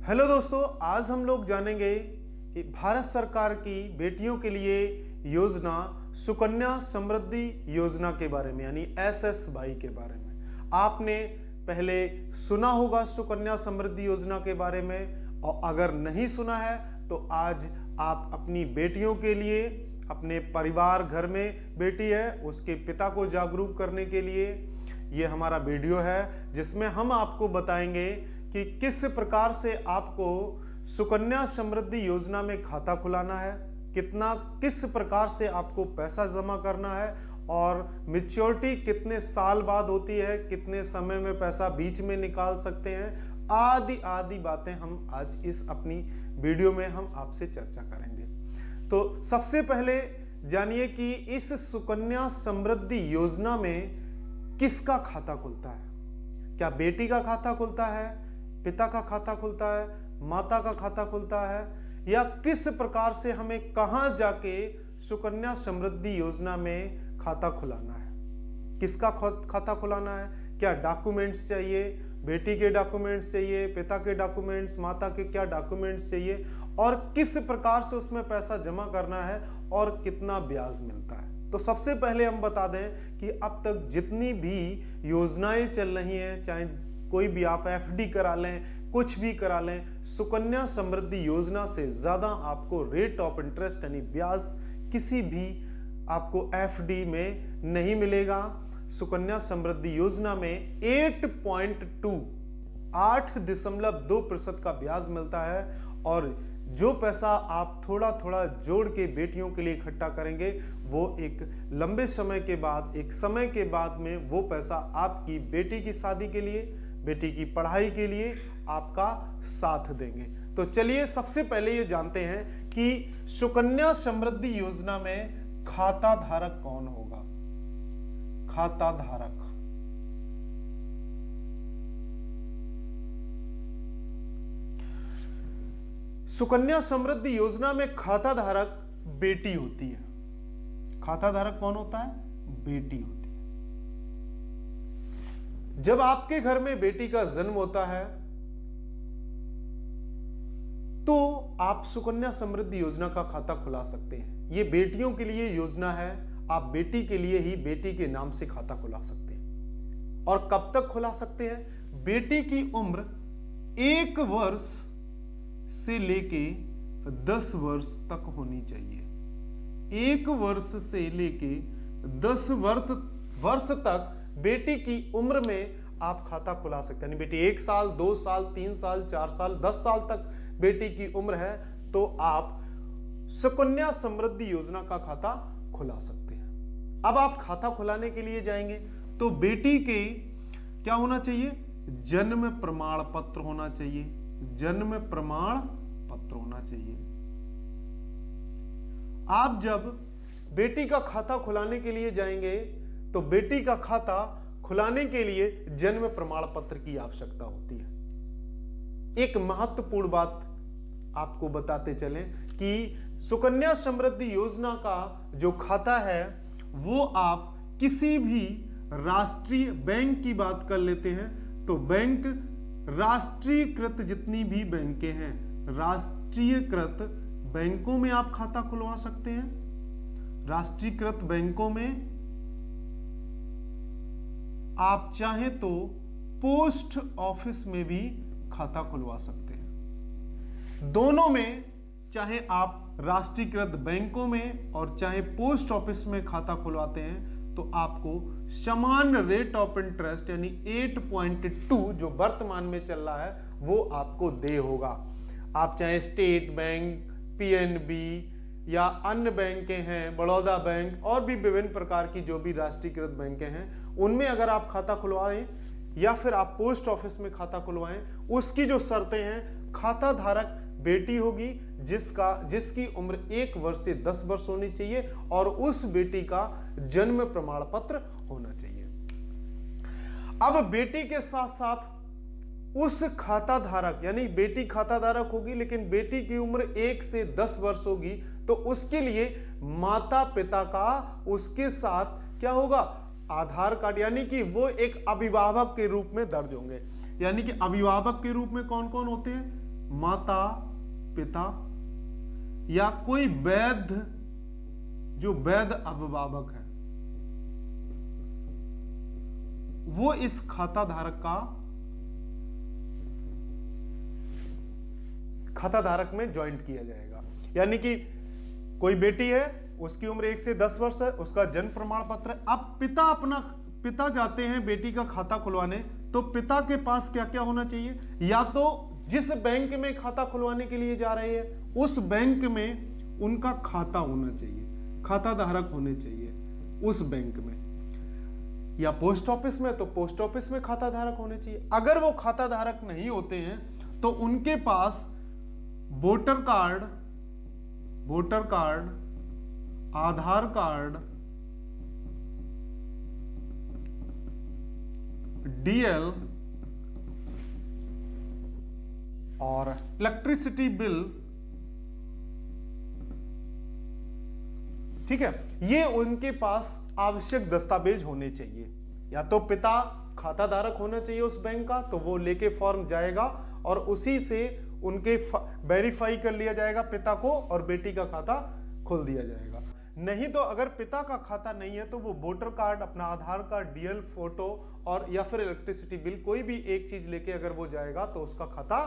Hello दोस्तों, आज हम लोग जानेंगे भारत सरकार की बेटियों के लिए योजना सुकन्या समृद्धि योजना के बारे में, यानी SSY के बारे में। आपने पहले सुना होगा सुकन्या समृद्धि योजना के बारे में, और अगर नहीं सुना है तो आज आप अपनी बेटियों के लिए, अपने परिवार घर में बेटी है उसके पिता को जागरूक करने के लिए ये हमारा वीडियो है, जिसमें हम आपको बताएंगे कि किस प्रकार से आपको सुकन्या समृद्धि योजना में खाता खुलाना है, किस प्रकार से आपको पैसा जमा करना है, और मैच्योरिटी कितने साल बाद होती है, कितने समय में पैसा बीच में निकाल सकते हैं, आदि आदि बातें हम आज इस अपनी वीडियो में हम आपसे चर्चा करेंगे। तो सबसे पहले जानिए कि इस सुकन्या समृद्धि योजना में किसका खाता खुलता है। क्या बेटी का खाता खुलता है, पिता का खाता खुलता है, माता का खाता खुलता है, या किस प्रकार से हमें कहां जाके सुकन्या समृद्धि योजना में खाता खुलाना है, किसका खाता खुलाना है, क्या डॉक्यूमेंट्स चाहिए, बेटी के डॉक्यूमेंट्स चाहिए, पिता के डॉक्यूमेंट्स, माता के क्या डॉक्यूमेंट्स चाहिए, और किस प्रकार से उसमें पैसा जमा करना है और कितना ब्याज मिलता है। तो सबसे पहले हम बता दें कि अब तक जितनी भी योजनाएं चल रही हैं, चाहे कोई भी आप FD करा लें, कुछ भी करा लें, सुकन्या समृद्धि योजना से ज्यादा आपको रेट ऑफ इंटरेस्ट यानी ब्याज किसी भी आपको FD में नहीं मिलेगा। सुकन्या समृद्धि योजना में 8.2% का ब्याज मिलता है, और जो पैसा आप थोड़ा थोड़ा जोड़ के बेटियों के लिए इकट्ठा करेंगे वो एक लंबे समय के बाद, एक समय के बाद में वो पैसा आपकी बेटी की शादी के लिए, बेटी की पढ़ाई के लिए आपका साथ देंगे। तो चलिए सबसे पहले ये जानते हैं कि सुकन्या समृद्धि योजना में खाता धारक कौन होगा। खाता धारक सुकन्या समृद्धि योजना में खाता धारक बेटी होती है। खाता धारक कौन होता है? बेटी होती है। जब आपके घर में बेटी का जन्म होता है तो आप सुकन्या समृद्धि योजना का खाता खुला सकते हैं। यह बेटियों के लिए योजना है, आप बेटी के लिए ही बेटी के नाम से खाता खुला सकते हैं। और कब तक खुला सकते हैं? बेटी की उम्र 1 वर्ष से लेके 10 वर्ष तक होनी चाहिए। 1 वर्ष से लेके 10 वर्ष तक बेटी की उम्र में आप खाता खुला सकते हैं। यानी बेटी 1 साल, 2 साल, 3 साल, 4 साल, 10 साल तक बेटी की उम्र है तो आप सुकन्या समृद्धि योजना का खाता खुला सकते हैं। अब आप खाता खुलाने के लिए जाएंगे तो बेटी के क्या होना चाहिए? जन्म प्रमाण पत्र होना चाहिए। जन्म प्रमाण पत्र होना चाहिए। आप जब बेटी का खाता खुलाने के लिए जाएंगे तो बेटी का खाता खुलाने के लिए जन्म प्रमाण पत्र की आवश्यकता होती है। एक महत्वपूर्ण बात आपको बताते चलें कि सुकन्या समृद्धि योजना का जो खाता है वो आप किसी भी राष्ट्रीय बैंक की बात कर लेते हैं तो बैंक राष्ट्रीयकृत जितनी भी बैंकें हैं, राष्ट्रीयकृत बैंकों में आप खाता खुलवा सकते हैं। राष्ट्रीयकृत बैंकों में आप चाहें तो पोस्ट ऑफिस में भी खाता खुलवा सकते हैं। दोनों में, चाहे आप राष्ट्रीयकृत बैंकों में और चाहे पोस्ट ऑफिस में खाता खुलवाते हैं तो आपको समान रेट ऑफ इंटरेस्ट यानी 8.2 जो वर्तमान में चल रहा है वो आपको दे होगा। आप चाहे स्टेट बैंक, PNB या अन्य बैंकें हैं, बड़ौदा बैंक और भी विभिन्न प्रकार की जो भी राष्ट्रीयकृत बैंकें हैं, उनमें अगर आप खाता खुलवाएं या फिर आप पोस्ट ऑफिस में खाता खुलवाएं, उसकी जो शर्तें हैं, खाता धारक बेटी होगी जिसकी उम्र 1 वर्ष से 10 वर्ष होनी चाहिए और उस बेटी का जन्म प्रमाण पत्र होना चाहिए। अब बेटी के साथ साथ उस खाता धारक यानी बेटी खाता धारक होगी लेकिन बेटी की उम्र 1 से 10 वर्ष होगी तो उसके लिए माता पिता का उसके साथ क्या होगा? आधार कार्ड, यानी कि वो एक अभिभावक के रूप में दर्ज होंगे। यानी कि अभिभावक के रूप में कौन कौन होते हैं? माता पिता या कोई वैध, जो वैध अभिभावक है, वो इस खाता धारक में ज्वाइंट किया जाएगा। यानी कि कोई बेटी है, उसकी उम्र 1 से 10 वर्ष है, उसका जन्म प्रमाण पत्र है। अब पिता जाते हैं बेटी का खाता खुलवाने, तो पिता के पास क्या क्या होना चाहिए? या तो जिस बैंक में खाता खुलवाने के लिए जा रहे हैं उस बैंक में उनका खाता होना चाहिए, खाता धारक होने चाहिए उस बैंक में, या पोस्ट ऑफिस में तो पोस्ट ऑफिस में खाता धारक होने चाहिए। अगर वो खाता धारक नहीं होते हैं तो उनके पास वोटर कार्ड, आधार कार्ड, डीएल और इलेक्ट्रिसिटी बिल, ठीक है, ये उनके पास आवश्यक दस्तावेज होने चाहिए। या तो पिता खाता धारक होना चाहिए उस बैंक का, तो वो लेके फॉर्म जाएगा और उसी से उनके वेरीफाई कर लिया जाएगा पिता को, और बेटी का खाता खोल दिया जाएगा। नहीं तो अगर पिता का खाता नहीं है तो वो वोटर कार्ड, अपना आधार कार्ड, डीएल फोटो और या फिर इलेक्ट्रिसिटी बिल, कोई भी एक चीज लेके अगर वो जाएगा तो उसका खाता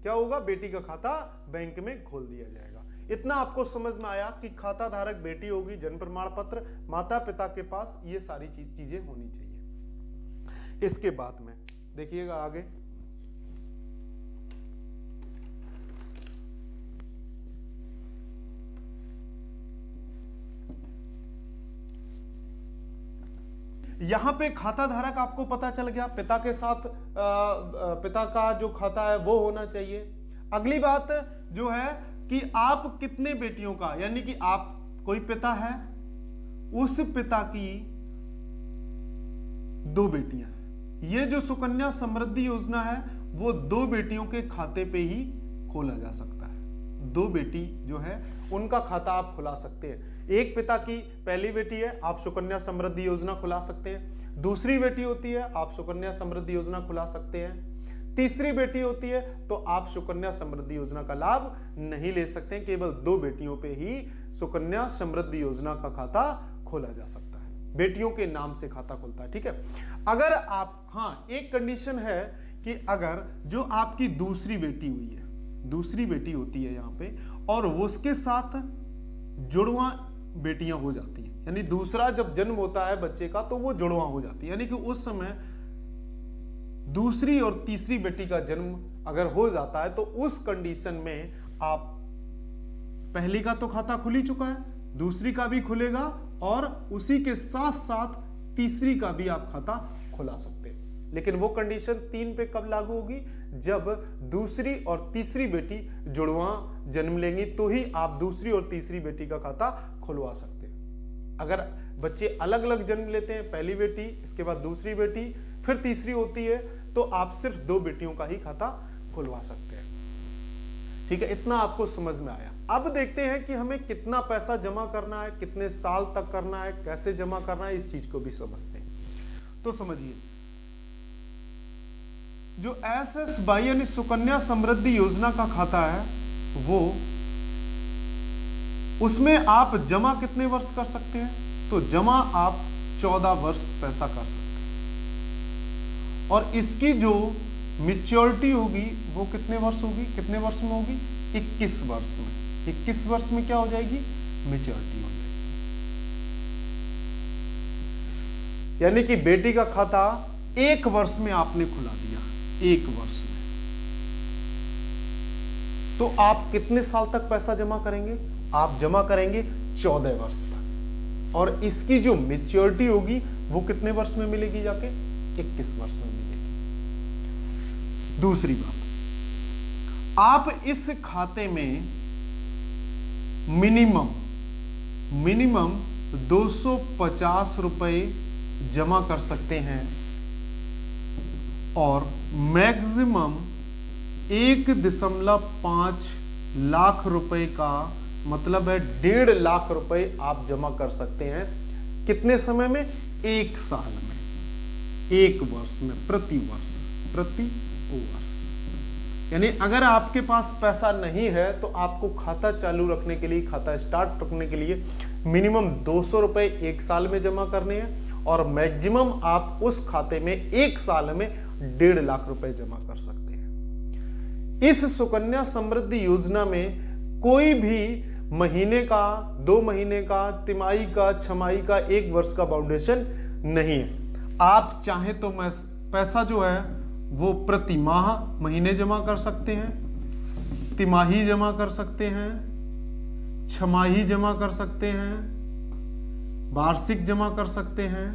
क्या होगा? बेटी का खाता बैंक में खोल दिया जाएगा। इतना आपको समझ में आया कि खाता धारक बेटी होगी, जन्म प्रमाण पत्र, माता पिता के पास ये सारी चीजें होनी चाहिए। इसके बाद में देखिएगा आगे, यहां पे खाता धारक आपको पता चल गया, पिता के साथ पिता का जो खाता है वो होना चाहिए। अगली बात जो है कि आप कितने बेटियों का, यानी कि आप कोई पिता है, उस पिता की 2 बेटियां, ये जो सुकन्या समृद्धि योजना है वो 2 बेटियों के खाते पे ही खोला जा सकता है। 2 बेटी जो है उनका खाता आप खुला सकते हैं। एक पिता की पहली बेटी है, आप सुकन्या समृद्धि योजना खुला सकते हैं। दूसरी बेटी होती है, आप सुकन्या समृद्धि योजना खुला सकते हैं। तीसरी बेटी होती है तो आप सुकन्या समृद्धि योजना का लाभ नहीं ले सकते हैं। केवल 2 बेटियों पे ही सुकन्या समृद्धि योजना का खाता खोला जा सकता है, बेटियों के नाम से खाता खुलता है, ठीक है। अगर आप, हाँ, एक कंडीशन है कि अगर जो आपकी दूसरी बेटी हुई है, दूसरी बेटी होती है यहाँ पे, और उसके साथ जुड़वा बेटियां हो जाती हैं, यानी दूसरा जब जन्म होता है बच्चे का तो वो जुड़वा हो जाती है, यानी कि उस समय दूसरी और तीसरी बेटी का जन्म अगर हो जाता है तो उस कंडीशन में आप, पहली का तो खाता खुल ही चुका है, दूसरी का भी खुलेगा और उसी के साथ साथ तीसरी का भी आप खाता खुला सकते हैं। लेकिन वो कंडीशन 3 पे कब लागू होगी? जब दूसरी और तीसरी बेटी जुड़वा जन्म लेंगी तो ही आप दूसरी और तीसरी बेटी का खाता खुलवा सकते हैं। अगर बच्चे अलग अलग जन्म लेते हैं, पहली बेटी, इसके बाद दूसरी बेटी, फिर तीसरी होती है, तो आप सिर्फ 2 बेटियों का ही खाता खुलवा सकते हैं, ठीक है। इतना आपको समझ में आया। अब देखते हैं कि हमें कितना पैसा जमा करना है, कितने साल तक करना है, कैसे जमा करना है, इस चीज को भी समझते हैं। तो समझिए, जो SSY यानी सुकन्या समृद्धि योजना का खाता है, वो उसमें आप जमा कितने वर्ष कर सकते हैं? तो जमा आप 14 वर्ष पैसा कर सकते हैं, और इसकी जो मैच्योरिटी होगी वो कितने वर्ष होगी, कितने वर्ष में होगी? 21 वर्ष में। 21 वर्ष में क्या हो जाएगी? मैच्योरिटी हो जाएगी। यानी कि बेटी का खाता 1 वर्ष में आपने खुला दिया, 1 वर्ष में, तो आप कितने साल तक पैसा जमा करेंगे? आप जमा करेंगे 14 वर्ष तक, और इसकी जो मैच्योरिटी होगी वो कितने वर्ष में मिलेगी? जाके 21 वर्ष में मिलेगी। दूसरी बात, आप इस खाते में मिनिमम 250 रुपए जमा कर सकते हैं, और मैक्सिमम 1.5 लाख रुपए का मतलब है 1.5 लाख रुपए आप जमा कर सकते हैं। कितने समय में? 1 साल में, 1 वर्ष में, प्रति वर्ष। यानी अगर आपके पास पैसा नहीं है तो आपको खाता चालू रखने के लिए, खाता स्टार्ट रखने के लिए मिनिमम 200 रुपए एक साल में जमा करने हैं और मैक्सिमम आप उस खाते में एक साल में 1.5 लाख रुपए जमा कर सकते हैं। इस सुकन्या समृद्धि योजना में कोई भी महीने का, 2 महीने का, तिमाही का, छमाही का, 1 वर्ष का बाउंडेशन नहीं है। आप चाहे तो पैसा जो है वो प्रति माह, महीने जमा कर सकते हैं, तिमाही जमा कर सकते हैं, छमाही जमा कर सकते हैं, वार्षिक जमा कर सकते हैं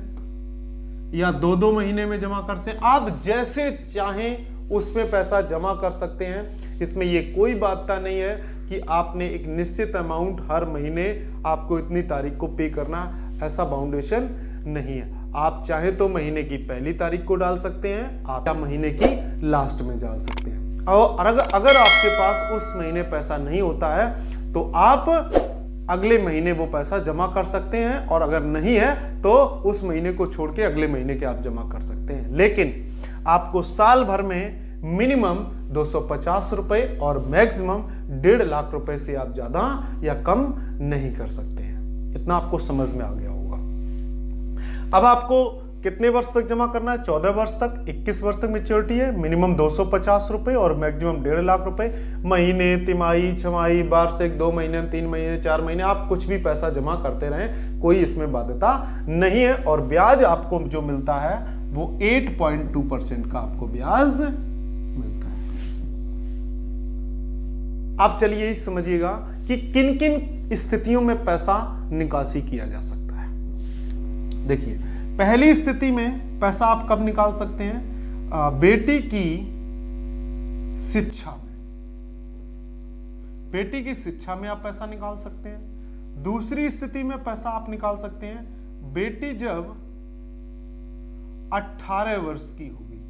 या 2-2 महीने में जमा कर सकते हैं। आप जैसे चाहें उसमें पैसा जमा कर सकते हैं। इसमें ये कोई बाध्यता नहीं है कि आपने एक निश्चित अमाउंट हर महीने आपको इतनी तारीख को पे करना, ऐसा बाउंडेशन नहीं है। आप चाहे तो महीने की पहली तारीख को डाल सकते हैं, आप महीने की लास्ट में डाल सकते हैं। और अगर आपके पास उस महीने पैसा नहीं होता है तो आप अगले महीने वो पैसा जमा कर सकते हैं, और अगर नहीं है तो उस महीने को छोड़ के अगले महीने के आप जमा कर सकते हैं। लेकिन आपको साल भर में मिनिमम 250 रुपए और मैक्सिमम 1.5 लाख रुपए से आप ज्यादा या कम नहीं कर सकते हैं। इतना आपको समझ में आ गया होगा। अब आपको कितने वर्ष तक जमा करना है? 14 वर्ष तक, 21 वर्ष तक मैच्योरिटी है। मिनिमम 250 रुपए और मैक्सिमम 1.5 लाख रुपए। महीने, तिमाही, छमाही, वार्षिक, 2 महीने, 3 महीने, 4 महीने, आप कुछ भी पैसा जमा करते रहें, कोई इसमें बाध्यता नहीं है। और ब्याज आपको जो मिलता है वो 8.2% का आपको ब्याज मिलता है। आप चलिए यही समझिएगा कि किन किन स्थितियों में पैसा निकासी किया जा सकता है। देखिए, पहली स्थिति में पैसा आप कब निकाल सकते हैं? बेटी की शिक्षा में, बेटी की शिक्षा में आप पैसा निकाल सकते हैं। दूसरी स्थिति में पैसा आप निकाल सकते हैं बेटी जब 18 वर्ष की होगी।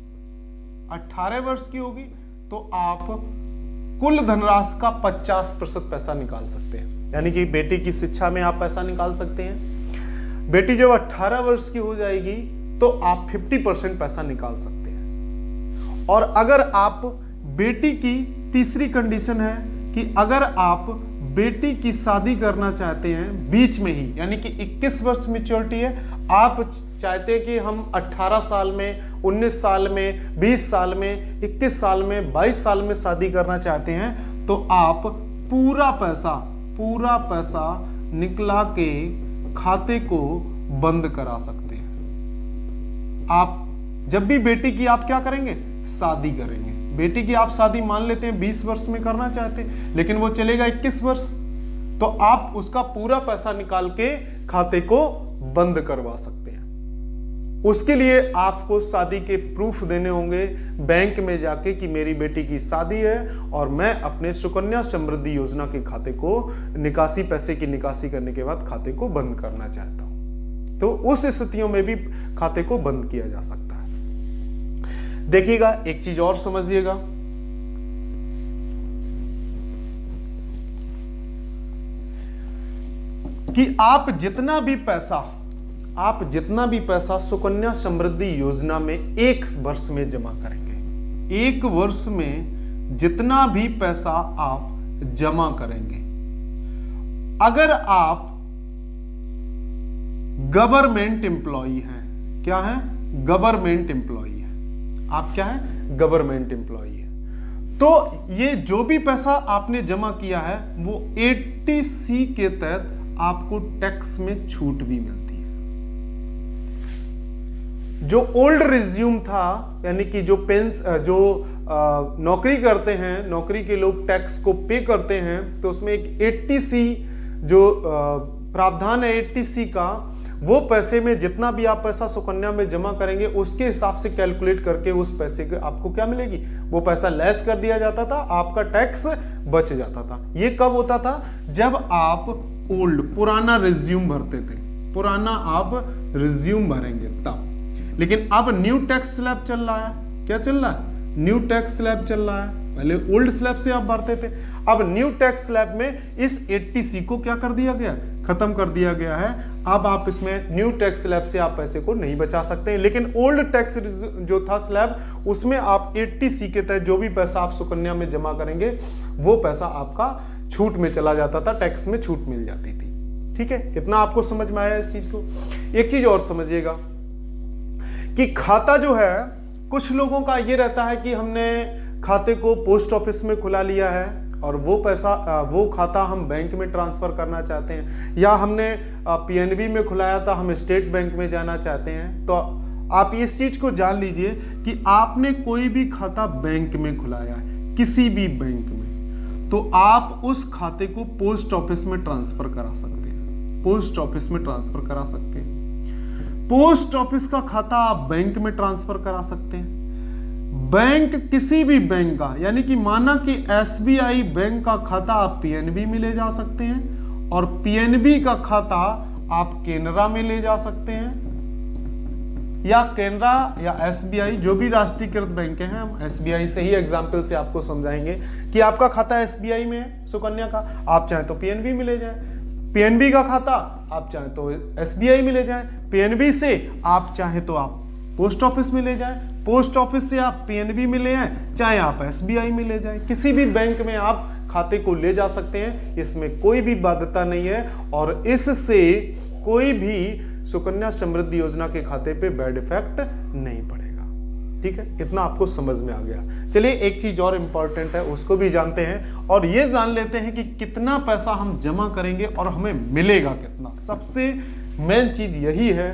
18 वर्ष की होगी तो आप कुल धनराशि का 50% पैसा निकाल सकते हैं। यानी कि बेटी की शिक्षा में आप पैसा निकाल सकते हैं। बेटी जब 18 वर्ष की हो जाएगी तो आप 50% पैसा निकाल सकते हैं। और अगर आप बेटी की, तीसरी कंडीशन है कि अगर आप बेटी की शादी करना चाहते हैं बीच में ही, यानी कि 21 वर्ष मैच्योरिटी है, आप चाहते हैं कि हम 18 साल में, 19 साल में, 20 साल में, 21 साल में, 22 साल में शादी करना चाहते हैं, तो आप पूरा पैसा निकला के खाते को बंद करा सकते हैं। आप जब भी बेटी की आप क्या करेंगे? शादी करेंगे। बेटी की आप शादी मान लेते हैं 20 वर्ष में करना चाहते हैं, लेकिन वो चलेगा 21 वर्ष, तो आप उसका पूरा पैसा निकाल के खाते को बंद करवा सकते हैं। उसके लिए आपको शादी के प्रूफ देने होंगे बैंक में जाके कि मेरी बेटी की शादी है और मैं अपने सुकन्या समृद्धि योजना के खाते को पैसे की निकासी करने के बाद खाते को बंद करना चाहता हूं। तो उस स्थितियों में भी खाते को बंद किया जा सकता है। देखिएगा, एक चीज और समझिएगा, कि आप जितना भी पैसा सुकन्या समृद्धि योजना में 1 वर्ष में जमा करेंगे, 1 वर्ष में जितना भी पैसा आप जमा करेंगे, अगर आप गवर्नमेंट एम्प्लॉई हैं, क्या है? गवर्नमेंट एम्प्लॉई है। आप क्या है? गवर्नमेंट एम्प्लॉई है। तो ये जो भी पैसा आपने जमा किया है वो 80C के तहत आपको टैक्स में छूट भी मिलती है। जो ओल्ड रिज्यूम था, यानी कि जो नौकरी करते हैं, नौकरी के लोग टैक्स को पे करते हैं, तो उसमें एक 80C जो प्रावधान है 80C का, वो पैसे में जितना भी आप पैसा सुकन्या में जमा करेंगे उसके हिसाब से कैलकुलेट करके उस पैसे के आपको क्या मिलेगी? वो पैसा लेस कर दिया जाता था, आपका टैक्स बच जाता था। ये कब होता था? जब आप पुराना रिज्यूम भरते थे, पुराना आप रिज्यूम भरेंगे तब। लेकिन अब न्यू टैक्स स्लैब चल रहा है। क्या चल रहा है? न्यू टैक्स स्लैब चल रहा है। पहले ओल्ड स्लैब से आप भरते थे, अब न्यू टैक्स स्लैब में इस 80C को क्या कर दिया गया? खत्म कर दिया गया है। अब आप इसमें न्यू टैक्स स्लैब से आप पैसे को नहीं बचा सकते हैं, लेकिन ओल्ड टैक्स जो था स्लैब, उसमें आप 80C के तहत जो भी पैसा आप सुकन्या में जमा करेंगे वो पैसा आपका छूट में चला जाता था, टैक्स में छूट मिल जाती थी। ठीक है, इतना आपको समझ में आया इस चीज को। एक चीज और समझिएगा कि खाता जो है, कुछ लोगों का ये रहता है कि हमने खाते को पोस्ट ऑफिस में खुला लिया है और वो पैसा, वो खाता हम बैंक में ट्रांसफर करना चाहते हैं, या हमने पीएनबी में खुलाया था, हम स्टेट बैंक में जाना चाहते हैं। तो आप इस चीज को जान लीजिए कि आपने कोई भी खाता बैंक में खुलाया है, किसी भी बैंक में, तो आप उस खाते को पोस्ट ऑफिस में ट्रांसफर करा सकते हैं, पोस्ट ऑफिस में ट्रांसफर करा सकते हैं। पोस्ट ऑफिस का खाता आप बैंक में ट्रांसफर करा सकते हैं। बैंक, किसी भी बैंक का, यानी कि माना कि एसबीआई बैंक का खाता आप पीएनबी में ले जा सकते हैं और पीएनबी का खाता आप केनरा में ले जा सकते हैं, या केनरा या एसबीआई, जो भी राष्ट्रीयकृत बैंकें हैं, हम एसबीआई से ही एग्जांपल से आपको समझाएंगे कि आपका खाता एसबीआई में है सुकन्या का, आप चाहें तो पीएनबी में ले जाएं, पीएनबी का खाता आप चाहें तो एसबीआई में ले जाएं, पीएनबी से आप चाहें तो आप पोस्ट ऑफिस में ले जाएं, पोस्ट ऑफिस से आप पीएनबी में ले आए, चाहे आप एसबीआई में ले जाएं, किसी भी बैंक में आप खाते को ले जा सकते हैं, इसमें कोई भी बाध्यता नहीं है और इससे कोई भी सुकन्या समृद्धि योजना के खाते पे बैड इफेक्ट नहीं पड़ेगा। ठीक है, इतना आपको समझ में आ गया। चलिए एक चीज और इंपॉर्टेंट है, उसको भी जानते हैं और ये जान लेते हैं कि कितना पैसा हम जमा करेंगे और हमें मिलेगा कितना। सबसे मेन चीज यही है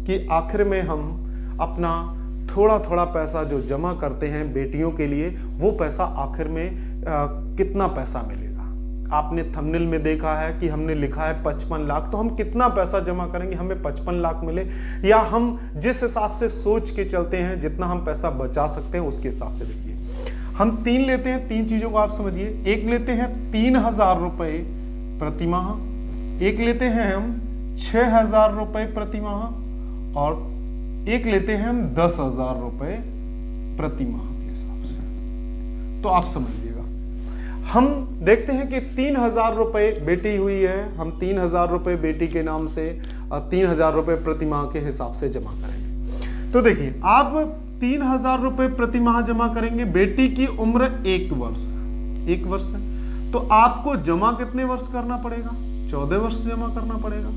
कि आखिर में हम अपना थोड़ा थोड़ा पैसा जो जमा करते हैं बेटियों के लिए, वो पैसा आखिर में कितना पैसा मिलेगा। आपने थंबनेल में देखा है कि हमने लिखा है 55 लाख, तो हम कितना पैसा जमा करेंगे हमें 55 लाख मिले, या हम जिस हिसाब से सोच के चलते हैं जितना हम पैसा बचा सकते हैं उसके हिसाब से देखिए। हम 3 लेते हैं, 3 चीजों को आप समझिए। एक लेते हैं 3000 रुपए प्रति माह, एक लेते हैं हम 6000 रुपए प्रति माह, और एक लेते हैं हम 10,000 रुपए प्रति माह के हिसाब से। तो आप समझिएगा, हम देखते हैं कि 3000 रुपए बेटी हुई है, हम 3000 रुपए बेटी के नाम से 3000 रुपए प्रति माह के हिसाब से जमा करेंगे। तो देखिए, आप 3000 रुपए प्रति माह जमा करेंगे, बेटी की उम्र 1 वर्ष है, तो आपको जमा कितने वर्ष करना पड़ेगा? 14 वर्ष जमा करना पड़ेगा।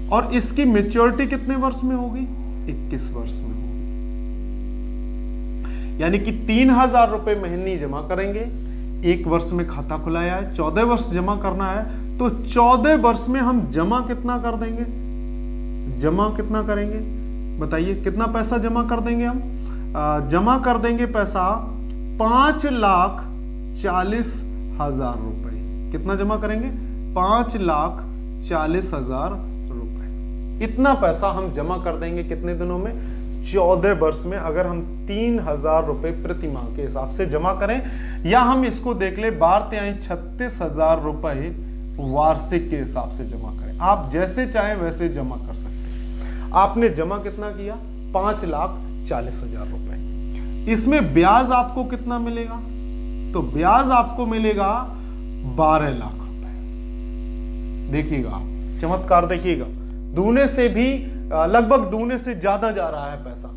और इसकी मैच्योरिटी कितने वर्ष में होगी? 21 वर्ष में होगी। यानी कि 3000 रुपए महीने जमा करेंगे, 1 वर्ष में खाता खुलाया है, 14 वर्ष जमा करना है, तो 14 वर्ष में हम जमा कितना कर देंगे? जमा कितना करेंगे बताइए, कितना पैसा जमा कर देंगे हम? जमा कर देंगे पैसा 5,40,000 रुपए। कितना जमा करेंगे? 5,40,000 रुपए। इतना पैसा हम जमा कर देंगे कितने दिनों में? 14 वर्ष में। अगर हम 3000 रुपए प्रति माह के हिसाब से जमा करें, या हम इसको देख ले 12,36,000 रुपए वार्षिक के हिसाब से जमा करें, आप जैसे चाहें वैसे जमा कर सकते हैं। आपने जमा कितना किया? 5,40,000 रुपए। इसमें ब्याज आपको कितना मिलेगा? तो ब्याज आपको मिलेगा 12 लाख रुपए। देखिएगा आप, चमत्कार देखिएगा, दूने से भी लगभग दूने से ज्यादा जा रहा है पैसा।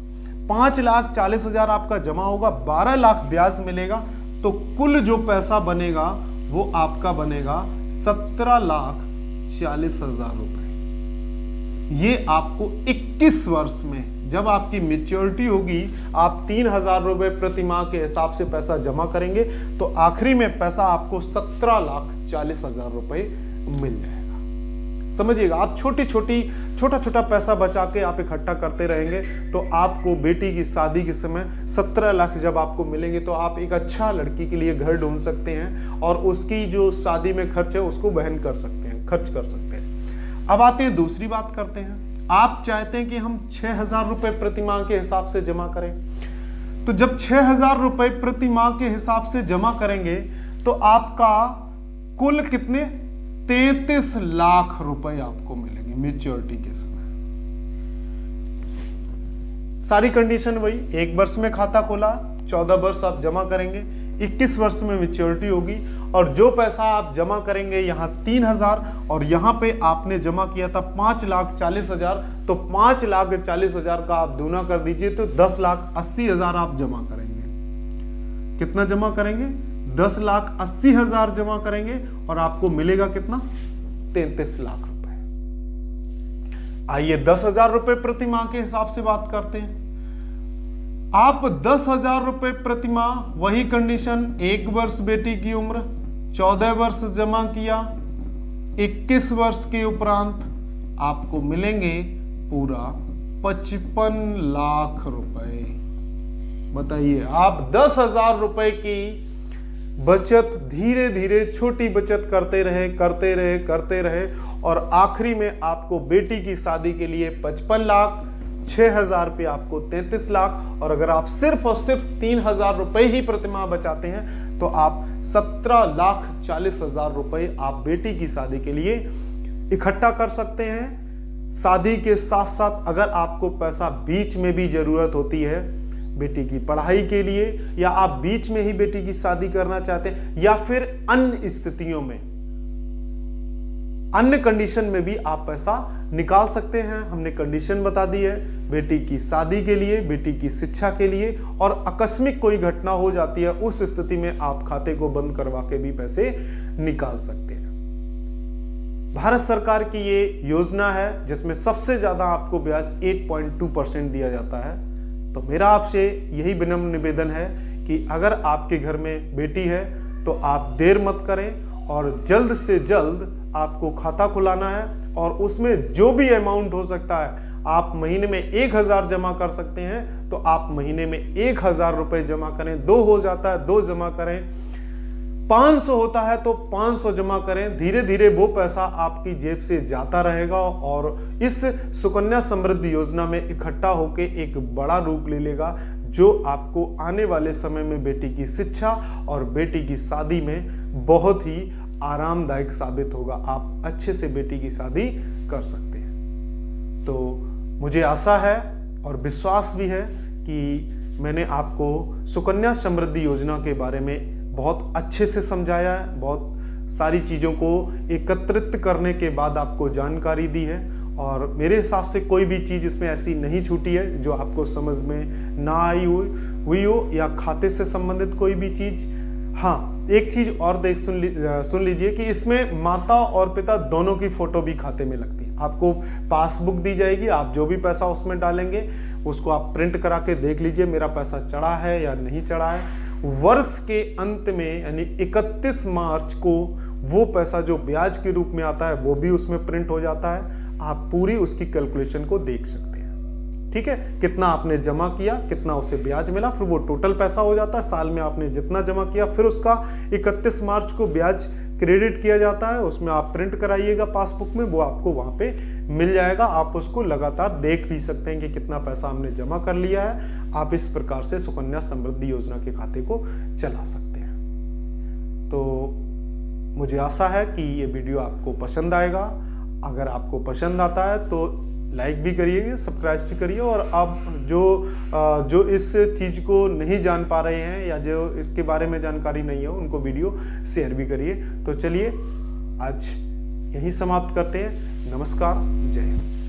5,40,000 आपका जमा होगा, 12 लाख ब्याज मिलेगा, तो कुल जो पैसा बनेगा वो आपका बनेगा 17,40,000 रुपए। ये आपको 21 वर्ष में, जब आपकी मैच्योरिटी होगी, आप 3000 रुपए प्रति माह के हिसाब से पैसा जमा करेंगे, तो आखिरी में पैसा आपको 17,40,000 रुपए मिल जाएगा। समझिएगा, आप छोटा छोटा पैसा बचा के आप इकट्ठा करते रहेंगे, तो आपको बेटी की शादी के समय 17 लाख जब आपको मिलेंगे, तो आप एक अच्छा लड़की के लिए घर ढूंढ सकते हैं और उसकी जो शादी में खर्च है उसको वहन कर सकते हैं, खर्च कर सकते हैं। अब आते हैं दूसरी बात करते हैं। आप चाहते हैं कि हम 6,000 रुपए प्रति माह के हिसाब से जमा करें, तो जब 6,000 रुपए प्रति माह के हिसाब से जमा करेंगे, तो आपका कुल कितने? 33 लाख रुपए आपको मिलेंगे मैच्योरिटी के समय। सारी कंडीशन वही, 1 वर्ष में खाता खोला, 14 वर्ष आप जमा करेंगे, 21 वर्ष में मैच्योरिटी होगी। और जो पैसा आप जमा करेंगे यहाँ 3,000 और यहाँ पे आपने जमा किया था 5,40,000, तो 5,40,000 का आप दूना कर दीजिए तो 10,80,000 आप जमा करेंगे। कितना जमा करेंगे? 10,80,000 जमा करेंगे और आपको मिलेगा कितना? 33 लाख रुपए। आइए 10,000 रुपए प्रति माह के हिसाब से बात करते हैं। आप 10,000 रुपए प्रति माह, वही कंडीशन, 1 वर्ष बेटी की उम्र, 14 वर्ष जमा किया, 21 वर्ष के उपरांत आपको मिलेंगे पूरा 55 लाख रुपए। बताइए, आप 10,000 रुपए की बचत धीरे धीरे छोटी बचत करते रहे और आखिरी में आपको बेटी की शादी के लिए 55 लाख, 6,000 पे आपको 33 लाख, और अगर आप सिर्फ और सिर्फ 3,000 रुपए ही प्रतिमाह बचाते हैं तो आप 17,40,000 रुपए आप बेटी की शादी के लिए इकट्ठा कर सकते हैं। शादी के साथ साथ अगर आपको पैसा बीच में भी जरूरत होती है बेटी की पढ़ाई के लिए, या आप बीच में ही बेटी की शादी करना चाहते हैं, या फिर अन्य स्थितियों में, अन्य कंडीशन में भी आप पैसा निकाल सकते हैं। हमने कंडीशन बता दी है, बेटी की शादी के लिए, बेटी की शिक्षा के लिए, और आकस्मिक कोई घटना हो जाती है उस स्थिति में आप खाते को बंद करवा के भी पैसे निकाल सकते हैं। भारत सरकार की ये योजना है जिसमें सबसे ज्यादा आपको ब्याज 8.2% दिया जाता है। तो मेरा आपसे यही विनम्र निवेदन है कि अगर आपके घर में बेटी है तो आप देर मत करें और जल्द से जल्द आपको खाता खुलाना है, और उसमें जो भी अमाउंट हो सकता है, आप महीने में 1,000 जमा कर सकते हैं तो आप महीने में 1,000 रुपए जमा करें। 2 हो जाता है 2 जमा करें, 500 होता है तो 500 जमा करें। धीरे धीरे वो पैसा आपकी जेब से जाता रहेगा और इस सुकन्या समृद्धि योजना में इकट्ठा होके एक बड़ा रूप ले लेगा, जो आपको आने वाले समय में बेटी की शिक्षा और बेटी की शादी में बहुत ही आरामदायक साबित होगा। आप अच्छे से बेटी की शादी कर सकते हैं। तो मुझे आशा है और विश्वास भी है कि मैंने आपको सुकन्या समृद्धि योजना के बारे में बहुत अच्छे से समझाया है, बहुत सारी चीज़ों को एकत्रित करने के बाद आपको जानकारी दी है, और मेरे हिसाब से कोई भी चीज़ इसमें ऐसी नहीं छूटी है जो आपको समझ में ना आई हुई हो, या खाते से संबंधित कोई भी चीज़। हाँ, एक चीज़ और सुन लीजिए कि इसमें माता और पिता दोनों की फोटो भी खाते में लगती है। आपको पासबुक दी जाएगी, आप जो भी पैसा उसमें डालेंगे उसको आप प्रिंट करा के देख लीजिए मेरा पैसा चढ़ा है या नहीं चढ़ा है। वर्ष के अंत में यानी 31 मार्च को वो पैसा जो ब्याज के रूप में आता है वो भी उसमें प्रिंट हो जाता है। आप पूरी उसकी कैलकुलेशन को देख सकते हैं। ठीक है, कितना आपने जमा किया, कितना उसे ब्याज मिला, फिर वो टोटल पैसा हो जाता है। साल में आपने जितना जमा किया, फिर उसका 31 मार्च को ब्याज क्रेडिट किया जाता है। उसमें आप प्रिंट कराइएगा पासबुक में, वो आपको वहां पे मिल जाएगा। आप उसको लगातार देख भी सकते हैं कि कितना पैसा हमने जमा कर लिया है। आप इस प्रकार से सुकन्या समृद्धि योजना के खाते को चला सकते हैं। तो मुझे आशा है कि ये वीडियो आपको पसंद आएगा। अगर आपको पसंद आता है तो लाइक भी करिए, सब्सक्राइब भी करिए, और आप जो इस चीज़ को नहीं जान पा रहे हैं या जो इसके बारे में जानकारी नहीं है उनको वीडियो शेयर भी करिए। तो चलिए आज यहीं समाप्त करते हैं। नमस्कार, जय हिंद।